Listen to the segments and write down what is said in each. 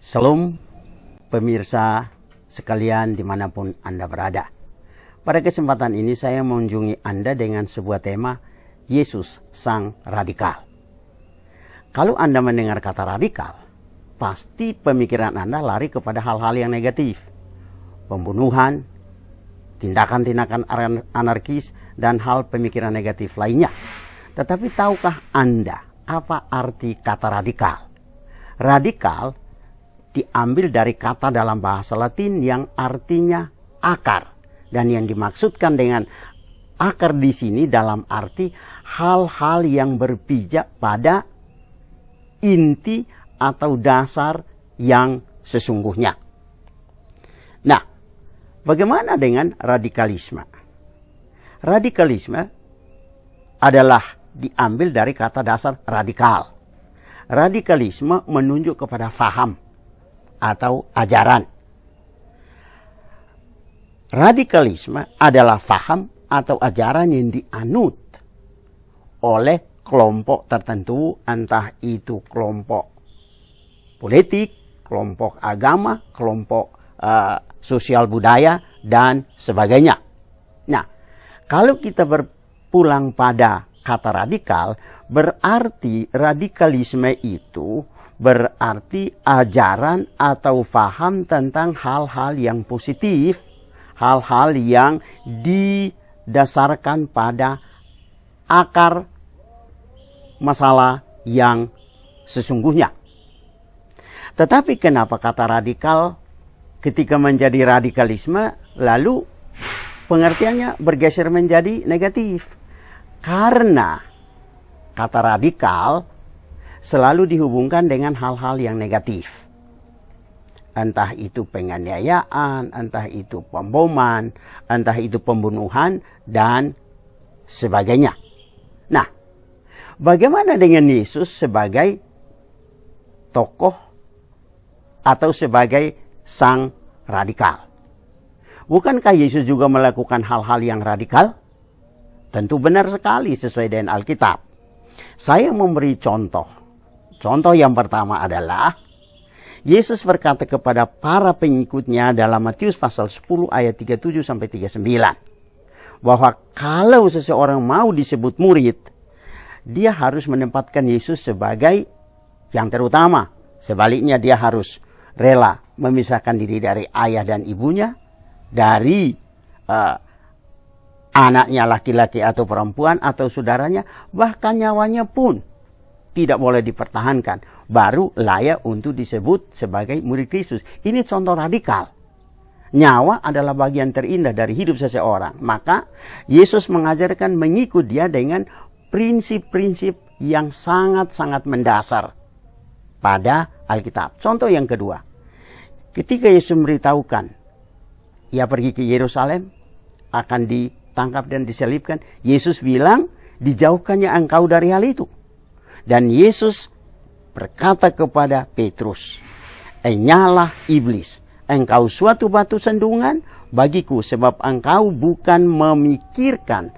Salam pemirsa sekalian dimanapun Anda berada. Pada kesempatan ini saya mengunjungi Anda dengan sebuah tema, Yesus Sang Radikal. Kalau Anda mendengar kata radikal, pasti pemikiran Anda lari kepada hal-hal yang negatif. Pembunuhan, tindakan-tindakan anarkis, dan hal pemikiran negatif lainnya. Tetapi tahukah Anda apa arti kata radikal? Radikal diambil dari kata dalam bahasa Latin yang artinya akar. Dan yang dimaksudkan dengan akar di sini dalam arti hal-hal yang berpijak pada inti atau dasar yang sesungguhnya. Nah, bagaimana dengan radikalisme? Radikalisme adalah diambil dari kata dasar radikal. Radikalisme menunjuk kepada faham atau ajaran. Radikalisme adalah faham atau ajaran yang dianut oleh kelompok tertentu, entah itu kelompok politik, kelompok agama, kelompok sosial budaya, dan sebagainya. Nah, kalau kita berpulang pada kata radikal, berarti radikalisme itu berarti ajaran atau faham tentang hal-hal yang positif, hal-hal yang didasarkan pada akar masalah yang sesungguhnya. Tetapi kenapa kata radikal ketika menjadi radikalisme lalu pengertiannya bergeser menjadi negatif? Karena kata radikal selalu dihubungkan dengan hal-hal yang negatif. Entah itu penganiayaan, entah itu pemboman, entah itu pembunuhan, dan sebagainya. Nah, bagaimana dengan Yesus sebagai tokoh atau sebagai sang radikal? Bukankah Yesus juga melakukan hal-hal yang radikal? Tentu benar sekali sesuai dengan Alkitab. Saya memberi contoh. Contoh yang pertama adalah Yesus berkata kepada para pengikutnya dalam Matius pasal 10 ayat 37-39 bahwa kalau seseorang mau disebut murid, dia harus menempatkan Yesus sebagai yang terutama. Sebaliknya dia harus rela memisahkan diri dari ayah dan ibunya, dari anaknya laki-laki atau perempuan atau saudaranya, bahkan nyawanya pun tidak boleh dipertahankan, baru layak untuk disebut sebagai murid Kristus. Ini contoh radikal. Nyawa adalah bagian terindah dari hidup seseorang. Maka Yesus mengajarkan mengikut dia dengan prinsip-prinsip yang sangat-sangat mendasar pada Alkitab. Contoh yang kedua, ketika Yesus memberitahukan ia pergi ke Yerusalem, akan ditangkap dan disalibkan, Yesus bilang, dijauhkannya engkau dari hal itu. Dan Yesus berkata kepada Petrus, "Enyalah iblis, engkau suatu batu sandungan bagiku, sebab engkau bukan memikirkan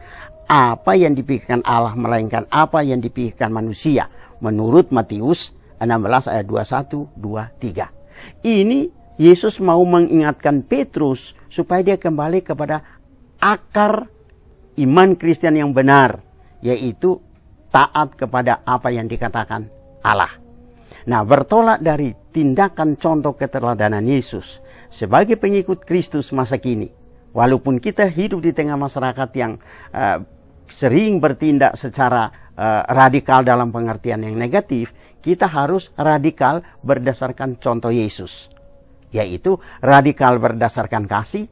apa yang dipikirkan Allah, melainkan apa yang dipikirkan manusia." Menurut Matius 16 ayat 21-23. Ini Yesus mau mengingatkan Petrus supaya dia kembali kepada akar iman Kristen yang benar, yaitu taat kepada apa yang dikatakan Allah. Nah, bertolak dari tindakan contoh keteladanan Yesus sebagai pengikut Kristus masa kini, walaupun kita hidup di tengah masyarakat yang sering bertindak secara radikal dalam pengertian yang negatif, kita harus radikal berdasarkan contoh Yesus, yaitu radikal berdasarkan kasih,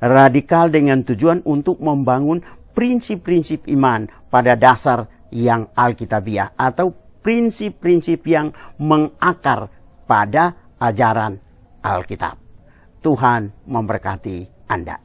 radikal dengan tujuan untuk membangun prinsip-prinsip iman pada dasar yang alkitabiah atau prinsip-prinsip yang mengakar pada ajaran Alkitab. Tuhan memberkati Anda.